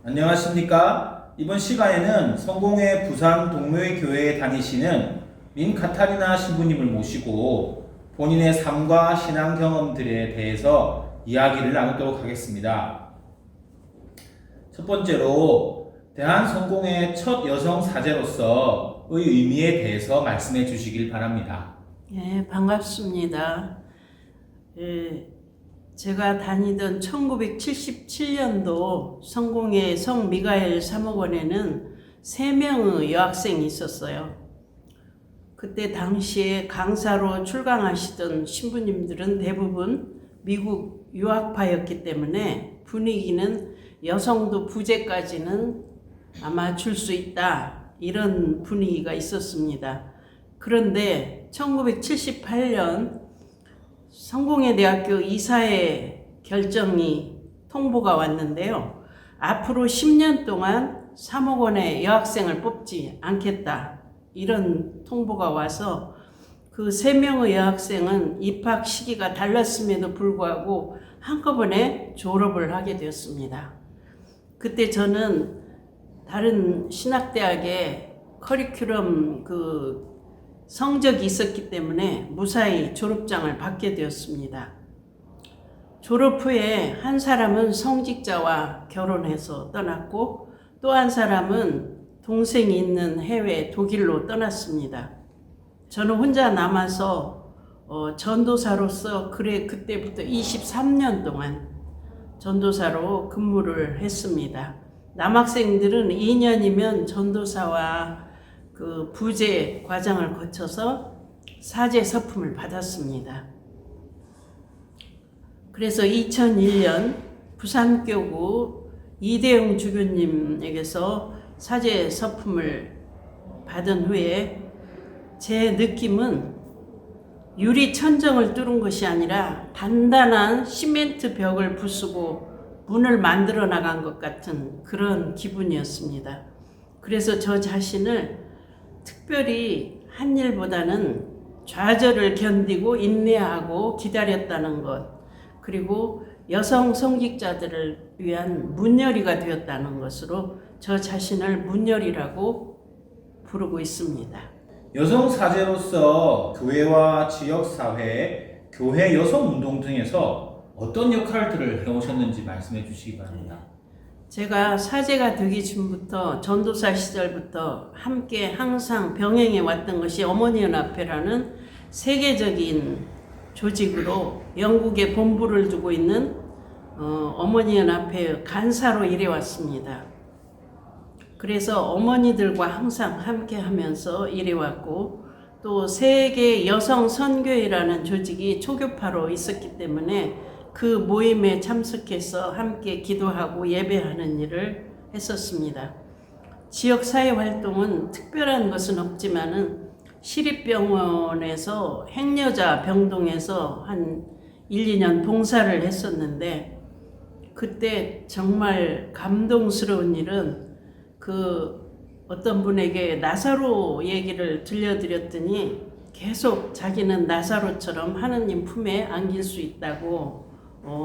안녕하십니까? 이번 시간에는 성공회 부산 동묘의 교회에 다니시는 민 카타리나 신부님을 모시고 본인의 삶과 신앙 경험들에 대해서 이야기를 나누도록 하겠습니다. 첫 번째로 대한성공회 첫 여성 사제로서의 의미에 대해서 말씀해 주시길 바랍니다. 네, 반갑습니다. 제가 다니던 1977년도 성공회 성미가엘 사목원에는 3명의 여학생이 있었어요. 그때 당시에 강사로 출강하시던 신부님들은 대부분 미국 유학파였기 때문에 분위기는 여성도 부제까지는 아마 줄 수 있다, 이런 분위기가 있었습니다. 그런데 1978년 성공회 대학교 이사회 결정이 통보가 왔는데요. 앞으로 10년 동안 사목원에 여학생을 뽑지 않겠다, 이런 통보가 와서 그 3명의 여학생은 입학 시기가 달랐음에도 불구하고 한꺼번에 졸업을 하게 되었습니다. 그때 저는 다른 신학대학에 커리큘럼 성적이 있었기 때문에 무사히 졸업장을 받게 되었습니다. 졸업 후에 한 사람은 성직자와 결혼해서 떠났고 또 한 사람은 동생이 있는 해외 독일로 떠났습니다. 저는 혼자 남아서 전도사로서 그때부터 23년 동안 전도사로 근무를 했습니다. 남학생들은 2년이면 전도사와 부제 과정을 거쳐서 사제 서품을 받았습니다. 그래서 2001년 부산교구 이대용 주교님에게서 사제 서품을 받은 후에 제 느낌은 유리 천정을 뚫은 것이 아니라 단단한 시멘트 벽을 부수고 문을 만들어 나간 것 같은 그런 기분이었습니다. 그래서 저 자신을 특별히 한 일보다는 좌절을 견디고 인내하고 기다렸다는 것, 그리고 여성 성직자들을 위한 문열이가 되었다는 것으로 저 자신을 문열이라고 부르고 있습니다. 여성 사제로서 교회와 지역사회, 교회 여성운동 등에서 어떤 역할들을 해오셨는지 말씀해 주시기 바랍니다. 제가 사제가 되기 전부터 전도사 시절부터 함께 항상 병행해 왔던 것이 어머니연합회라는 세계적인 조직으로 영국에 본부를 두고 있는 어머니연합회 간사로 일해왔습니다. 그래서 어머니들과 항상 함께 하면서 일해왔고 또 세계 여성 선교회라는 조직이 초교파로 있었기 때문에 그 모임에 참석해서 함께 기도하고 예배하는 일을 했었습니다. 지역사회 활동은 특별한 것은 없지만은 시립병원에서 행여자 병동에서 한 1, 2년 봉사를 했었는데 그때 정말 감동스러운 일은 어떤 분에게 나사로 얘기를 들려드렸더니 계속 자기는 나사로처럼 하느님 품에 안길 수 있다고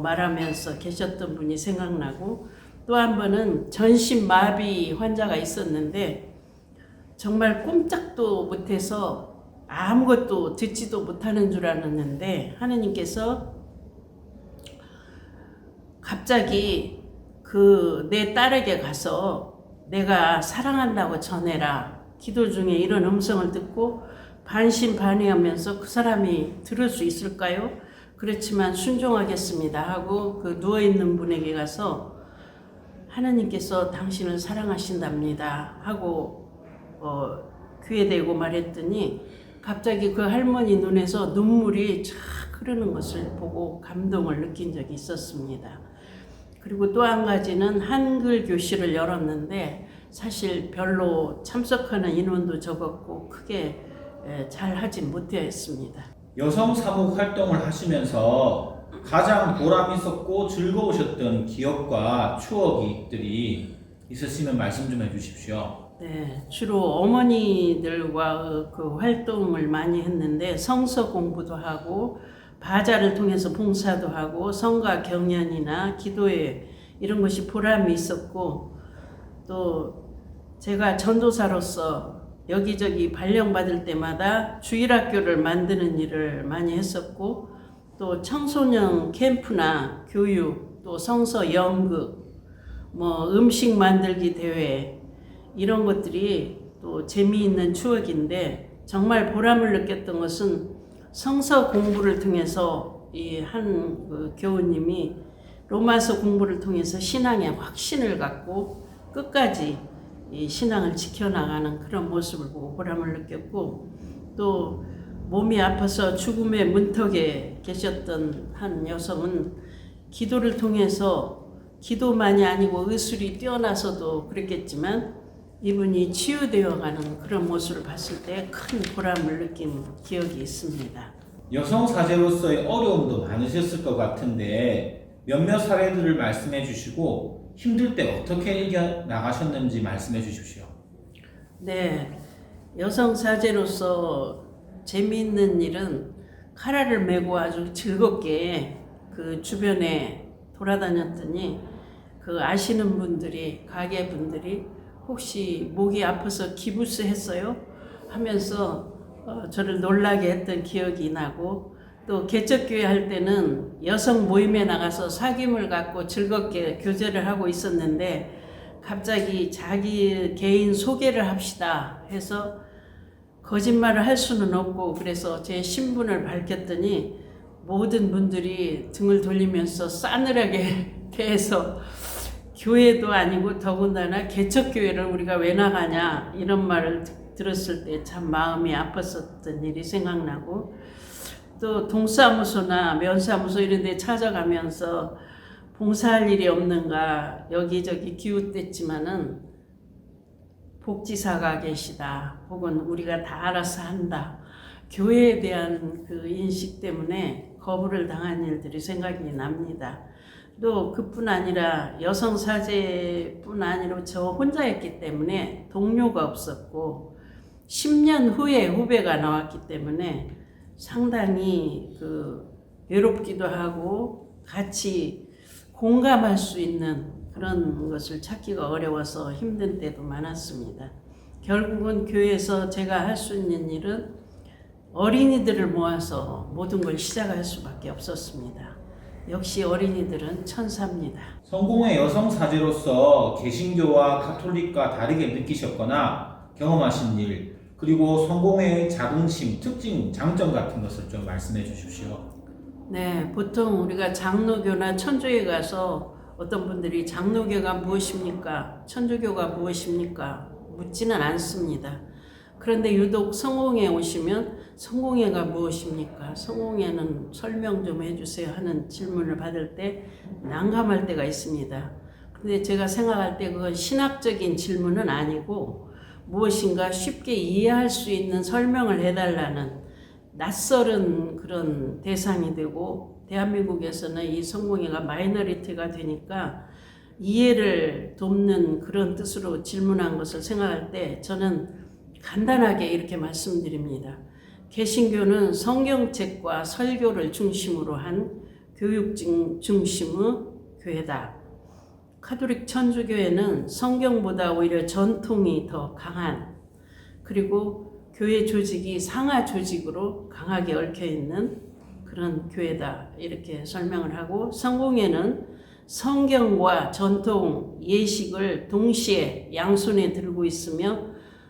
말하면서 계셨던 분이 생각나고, 또 한 번은 전신마비 환자가 있었는데 정말 꼼짝도 못해서 아무것도 듣지도 못하는 줄 알았는데 하느님께서 갑자기 내 딸에게 가서 내가 사랑한다고 전해라, 기도 중에 이런 음성을 듣고 반신반의하면서 그 사람이 들을 수 있을까요? 그렇지만 순종하겠습니다 하고 누워있는 분에게 가서 하나님께서 당신을 사랑하신답니다 하고 귀에 대고 말했더니 갑자기 그 할머니 눈에서 눈물이 쫙 흐르는 것을 보고 감동을 느낀 적이 있었습니다. 그리고 또 한 가지는 한글 교실을 열었는데 사실 별로 참석하는 인원도 적었고 크게 잘 하진 못했습니다. 여성 사목 활동을 하시면서 가장 보람 있었고 즐거우셨던 기억과 추억들이 있으시면 말씀 좀 해주십시오. 네, 주로 어머니들과 활동을 많이 했는데 성서 공부도 하고 바자를 통해서 봉사도 하고 성가 경연이나 기도회 이런 것이 보람이 있었고, 또 제가 전도사로서 여기저기 발령받을 때마다 주일학교를 만드는 일을 많이 했었고, 또 청소년 캠프나 교육, 또 성서 연극, 뭐 음식 만들기 대회, 이런 것들이 또 재미있는 추억인데, 정말 보람을 느꼈던 것은 성서 공부를 통해서 이 한 그 교우님이 로마서 공부를 통해서 신앙의 확신을 갖고 끝까지 이 신앙을 지켜나가는 그런 모습을 보고 보람을 느꼈고, 또 몸이 아파서 죽음의 문턱에 계셨던 한 여성은 기도를 통해서, 기도만이 아니고 의술이 뛰어나서도 그랬겠지만 이분이 치유되어가는 그런 모습을 봤을 때 큰 보람을 느낀 기억이 있습니다. 여성 사제로서의 어려움도 많으셨을 것 같은데 몇몇 사례들을 말씀해 주시고 힘들 때 어떻게 이겨나가셨는지 말씀해 주십시오. 네, 여성 사제로서 재미있는 일은 카라를 메고 아주 즐겁게 그 주변에 돌아다녔더니 그 아시는 분들이, 가게 분들이 혹시 목이 아파서 기부스 했어요? 하면서 저를 놀라게 했던 기억이 나고, 또 개척교회 할 때는 여성 모임에 나가서 사귐을 갖고 즐겁게 교제를 하고 있었는데 갑자기 자기 개인 소개를 합시다 해서 거짓말을 할 수는 없고, 그래서 제 신분을 밝혔더니 모든 분들이 등을 돌리면서 싸늘하게 대해서 교회도 아니고 더군다나 개척교회를 우리가 왜 나가냐 이런 말을 들었을 때 참 마음이 아팠었던 일이 생각나고, 또 동사무소나 면사무소 이런 데 찾아가면서 봉사할 일이 없는가 여기저기 기웃댔지만은 복지사가 계시다, 혹은 우리가 다 알아서 한다, 교회에 대한 그 인식 때문에 거부를 당한 일들이 생각이 납니다. 또 그뿐 아니라 여성 사제뿐 아니라 저 혼자였기 때문에 동료가 없었고 10년 후에 후배가 나왔기 때문에 상당히 그 외롭기도 하고 같이 공감할 수 있는 그런 것을 찾기가 어려워서 힘든 때도 많았습니다. 결국은 교회에서 제가 할 수 있는 일은 어린이들을 모아서 모든 걸 시작할 수밖에 없었습니다. 역시 어린이들은 천사입니다. 성공의 여성 사제로서 개신교와 가톨릭과 다르게 느끼셨거나 경험하신 일, 그리고 성공의 자긍심, 특징, 장점 같은 것을 좀 말씀해 주십시오. 네, 보통 우리가 장로교나 천주교에 가서 어떤 분들이 장로교가 무엇입니까? 천주교가 무엇입니까? 묻지는 않습니다. 그런데 유독 성공회에 오시면 성공회가 무엇입니까? 성공회는 설명 좀 해주세요 하는 질문을 받을 때 난감할 때가 있습니다. 근데 제가 생각할 때 그건 신학적인 질문은 아니고 무엇인가 쉽게 이해할 수 있는 설명을 해달라는 낯설은 그런 대상이 되고, 대한민국에서는 이 성공회가 마이너리티가 되니까 이해를 돕는 그런 뜻으로 질문한 것을 생각할 때 저는 간단하게 이렇게 말씀드립니다. 개신교는 성경책과 설교를 중심으로 한 교육 중심의 교회다. 가톨릭 천주교회는 성경보다 오히려 전통이 더 강한, 그리고 교회 조직이 상하 조직으로 강하게 얽혀있는 그런 교회다, 이렇게 설명을 하고, 성공회는 성경과 전통, 예식을 동시에 양손에 들고 있으며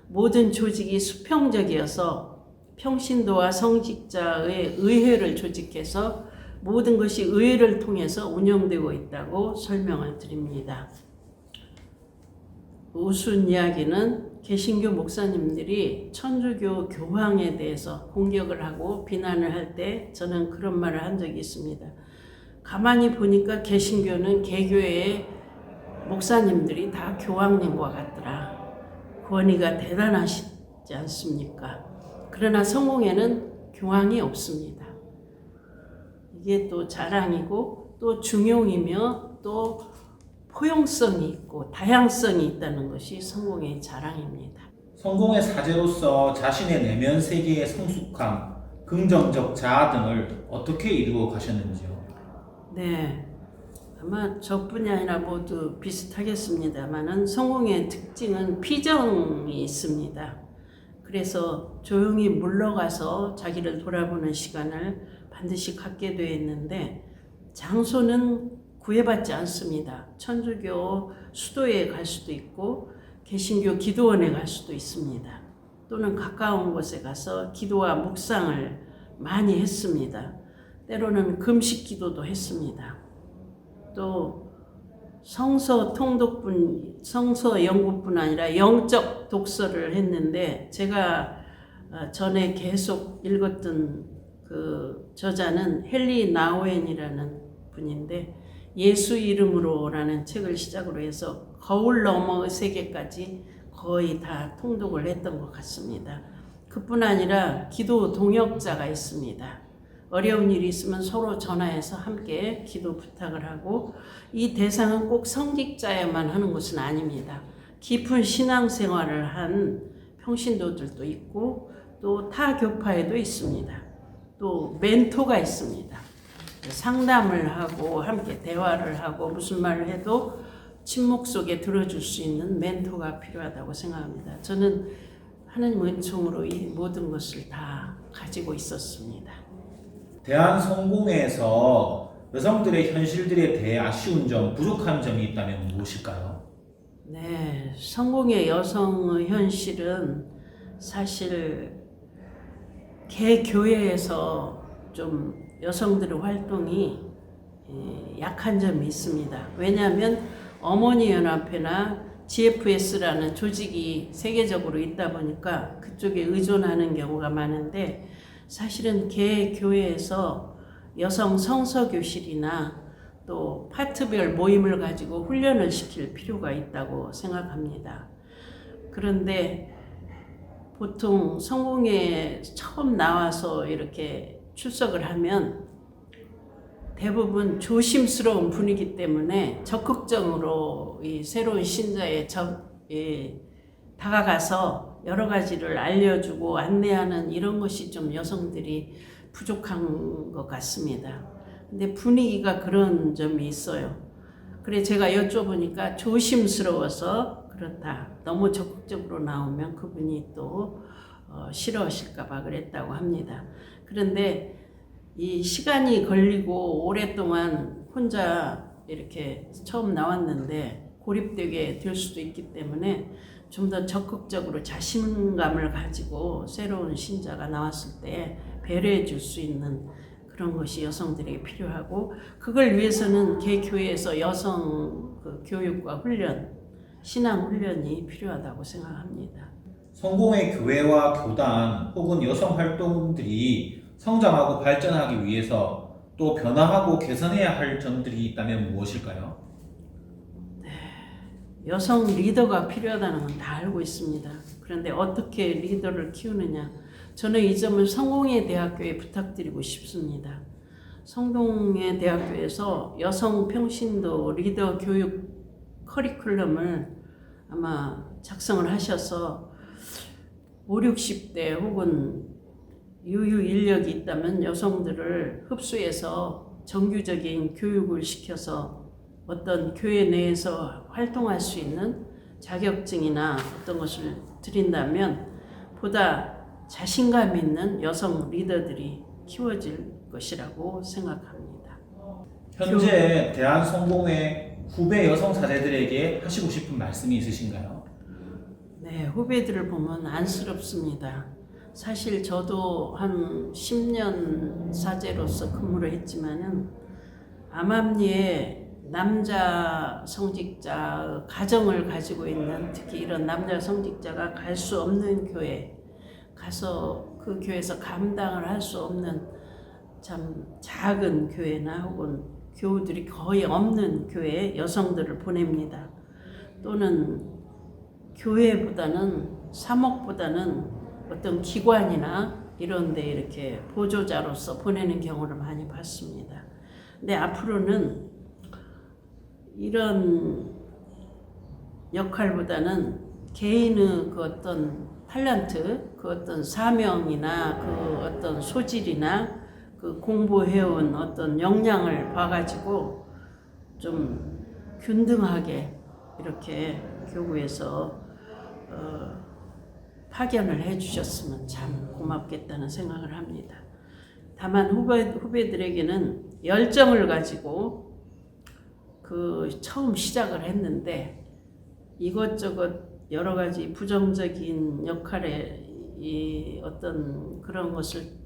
모든 조직이 수평적이어서 평신도와 성직자의 의회를 조직해서 모든 것이 의회를 통해서 운영되고 있다고 설명을 드립니다. 우스운 이야기는 개신교 목사님들이 천주교 교황에 대해서 공격을 하고 비난을 할 때 저는 그런 말을 한 적이 있습니다. 가만히 보니까 개신교는 개교의 목사님들이 다 교황님과 같더라. 권위가 대단하시지 않습니까? 그러나 성공회는 교황이 없습니다. 이게 또 자랑이고 또 중용이며 또 포용성이 있고 다양성이 있다는 것이 성공의 자랑입니다. 성공의 사제로서 자신의 내면 세계의 성숙함, 긍정적 자아 등을 어떻게 이루어 가셨는지요? 네, 아마 저뿐이 아니라 모두 비슷하겠습니다만은 성공의 특징은 피정이 있습니다. 그래서 조용히 물러가서 자기를 돌아보는 시간을 반드시 갖게 되어 있는데 장소는 구애받지 않습니다. 천주교 수도에 갈 수도 있고 개신교 기도원에 갈 수도 있습니다. 또는 가까운 곳에 가서 기도와 묵상을 많이 했습니다. 때로는 금식 기도도 했습니다. 또 성서 통독뿐, 성서 연구뿐 아니라 영적 독서를 했는데 제가 전에 계속 읽었던 그 저자는 헨리 나우엔이라는 분인데 예수 이름으로라는 책을 시작으로 해서 거울 너머의 세계까지 거의 다 통독을 했던 것 같습니다. 그뿐 아니라 기도 동역자가 있습니다. 어려운 일이 있으면 서로 전화해서 함께 기도 부탁을 하고 이 대상은 꼭 성직자야만 하는 것은 아닙니다. 깊은 신앙생활을 한 평신도들도 있고 또 타 교파에도 있습니다. 또 멘토가 있습니다. 상담을 하고 함께 대화를 하고 무슨 말을 해도 침묵 속에 들어줄 수 있는 멘토가 필요하다고 생각합니다. 저는 하나님 은총으로 이 모든 것을 다 가지고 있었습니다. 대한성공회에서 여성들의 현실들에 대해 아쉬운 점, 부족한 점이 있다면 무엇일까요? 네, 성공의 여성의 현실은 사실 개교회에서 좀 여성들의 활동이 약한 점이 있습니다. 왜냐하면 어머니연합회나 GFS라는 조직이 세계적으로 있다 보니까 그쪽에 의존하는 경우가 많은데 사실은 개교회에서 여성 성서교실이나 또 파트별 모임을 가지고 훈련을 시킬 필요가 있다고 생각합니다. 그런데 보통 성공회에 처음 나와서 이렇게 출석을 하면 대부분 조심스러운 분위기 때문에 적극적으로 이 새로운 신자에 다가가서 여러 가지를 알려주고 안내하는 이런 것이 좀 여성들이 부족한 것 같습니다. 근데 분위기가 그런 점이 있어요. 그래 제가 여쭤보니까 조심스러워서 그렇다. 너무 적극적으로 나오면 그분이 또 싫어하실까봐 그랬다고 합니다. 그런데 이 시간이 걸리고 오랫동안 혼자 이렇게 처음 나왔는데 고립되게 될 수도 있기 때문에 좀 더 적극적으로 자신감을 가지고 새로운 신자가 나왔을 때 배려해 줄 수 있는 그런 것이 여성들에게 필요하고 그걸 위해서는 개교회에서 여성 교육과 훈련, 신앙 훈련이 필요하다고 생각합니다. 성공의 교회와 교단 혹은 여성 활동들이 성장하고 발전하기 위해서 또 변화하고 개선해야 할 점들이 있다면 무엇일까요? 여성 리더가 필요하다는 건 다 알고 있습니다. 그런데 어떻게 리더를 키우느냐? 저는 이 점을 성공의 대학교에 부탁드리고 싶습니다. 성공의 대학교에서 여성 평신도 리더 교육 커리큘럼을 아마 작성을 하셔서 5, 60대 혹은 유유 인력이 있다면 여성들을 흡수해서 정규적인 교육을 시켜서 어떤 교회 내에서 활동할 수 있는 자격증이나 어떤 것을 드린다면 보다 자신감 있는 여성 리더들이 키워질 것이라고 생각합니다. 현재 대한성공회 후배 여성 사제들에게 하시고 싶은 말씀이 있으신가요? 네, 후배들을 보면 안쓰럽습니다. 사실 저도 한 10년 사제로서 근무를 했지만은 암암리에 남자 성직자 가정을 가지고 있는 특히 이런 남자 성직자가 갈 수 없는 교회 가서 그 교회에서 감당을 할 수 없는 참 작은 교회나 혹은 교우들이 거의 없는 교회에 여성들을 보냅니다. 또는 교회보다는 사목보다는 어떤 기관이나 이런 데 이렇게 보조자로서 보내는 경우를 많이 봤습니다. 근데 앞으로는 이런 역할보다는 개인의 그 어떤 탤런트, 그 어떤 사명이나 그 어떤 소질이나 그 공부해온 어떤 역량을 봐가지고 좀 균등하게 이렇게 교구에서 파견을 해주셨으면 참 고맙겠다는 생각을 합니다. 다만 후배들에게는 열정을 가지고 처음 시작을 했는데 이것저것 여러 가지 부정적인 역할에 어떤 그런 것을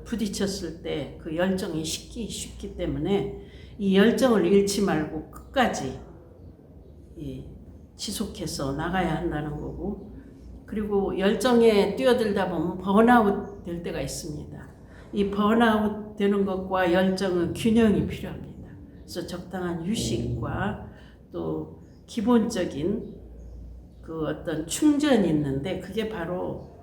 부딪혔을 때 그 열정이 식기 쉽기 때문에 이 열정을 잃지 말고 끝까지 지속해서 나가야 한다는 거고, 그리고 열정에 뛰어들다 보면 번아웃 될 때가 있습니다. 이 번아웃 되는 것과 열정은 균형이 필요합니다. 그래서 적당한 휴식과 또 기본적인 어떤 충전이 있는데 그게 바로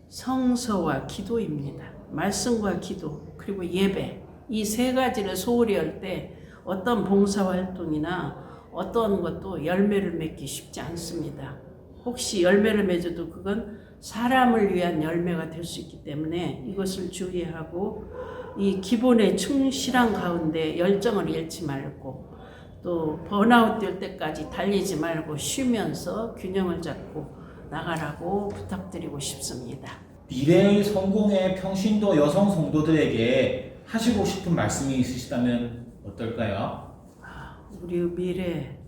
성서와 기도입니다. 말씀과 기도 그리고 예배, 이 세 가지를 소홀히 할 때 어떤 봉사활동이나 어떤 것도 열매를 맺기 쉽지 않습니다. 혹시 열매를 맺어도 그건 사람을 위한 열매가 될 수 있기 때문에 이것을 주의하고 이 기본에 충실한 가운데 열정을 잃지 말고 또 번아웃 될 때까지 달리지 말고 쉬면서 균형을 잡고 나가라고 부탁드리고 싶습니다. 미래의 성공의 평신도 여성 성도들에게 하시고 싶은 말씀이 있으시다면 어떨까요? 우리 미래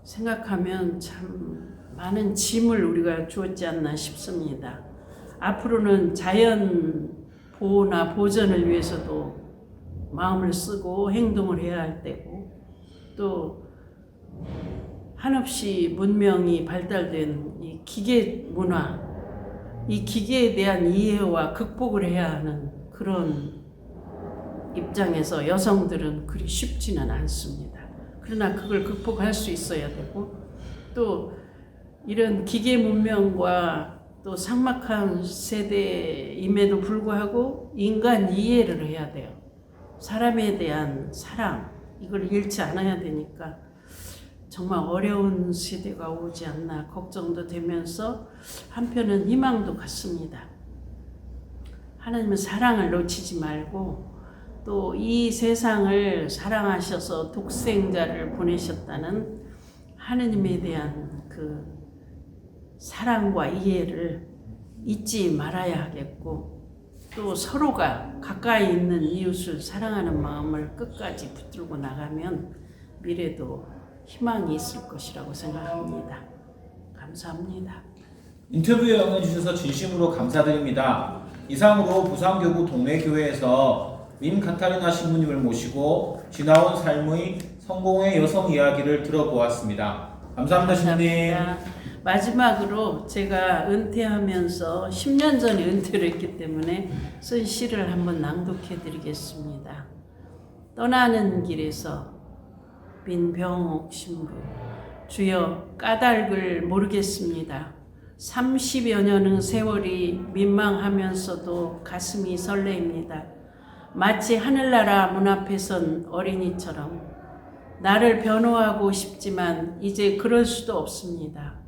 생각하면 참 많은 짐을 우리가 주었지 않나 싶습니다. 앞으로는 자연 보호나 보전을 위해서도 마음을 쓰고 행동을 해야 할 때고, 또 한없이 문명이 발달된 이 기계 문화, 이 기계에 대한 이해와 극복을 해야 하는 그런 입장에서 여성들은 그리 쉽지는 않습니다. 그러나 그걸 극복할 수 있어야 되고, 또 이런 기계 문명과 또 삭막한 세대임에도 불구하고 인간 이해를 해야 돼요. 사람에 대한 사랑, 이걸 잃지 않아야 되니까 정말 어려운 시대가 오지 않나 걱정도 되면서 한편은 희망도 갖습니다. 하나님은 사랑을 놓치지 말고 또 이 세상을 사랑하셔서 독생자를 보내셨다는 하느님에 대한 그 사랑과 이해를 잊지 말아야 하겠고, 또 서로가 가까이 있는 이웃을 사랑하는 마음을 끝까지 붙들고 나가면 미래도 희망이 있을 것이라고 생각합니다. 감사합니다. 인터뷰에 응해주셔서 진심으로 감사드립니다. 이상으로 부산교구 동래교회에서 민 카타리나 신부님을 모시고 지나온 삶의 성공의 여성 이야기를 들어보았습니다. 감사합니다, 신부님. 마지막으로 제가 은퇴하면서 10년 전에 은퇴를 했기 때문에 쓴 시를 한번 낭독해 드리겠습니다. 떠나는 길에서 민병옥 신부. 주여, 까닭을 모르겠습니다. 30여 년의 세월이 민망하면서도 가슴이 설레입니다. 마치 하늘나라 문 앞에 선 어린이처럼 나를 변호하고 싶지만 이제 그럴 수도 없습니다.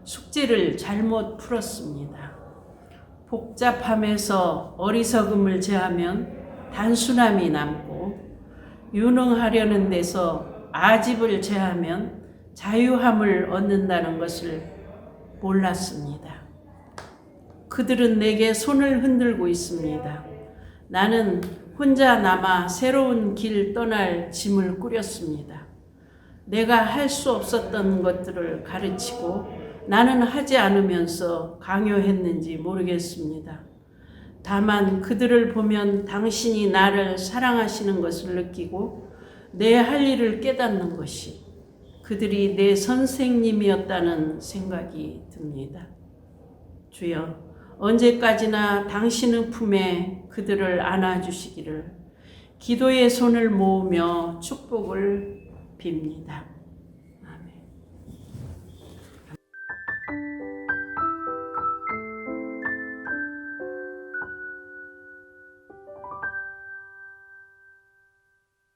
숙제를 잘못 풀었습니다. 복잡함에서 어리석음을 제하면 단순함이 남고, 유능하려는 데서 아집을 제하면 자유함을 얻는다는 것을 몰랐습니다. 그들은 내게 손을 흔들고 있습니다. 나는 혼자 남아 새로운 길 떠날 짐을 꾸렸습니다. 내가 할 수 없었던 것들을 가르치고 나는 하지 않으면서 강요했는지 모르겠습니다. 다만 그들을 보면 당신이 나를 사랑하시는 것을 느끼고 내 할 일을 깨닫는 것이 그들이 내 선생님이었다는 생각이 듭니다. 주여, 언제까지나 당신의 품에 그들을 안아주시기를 기도의 손을 모으며 축복을 빕니다.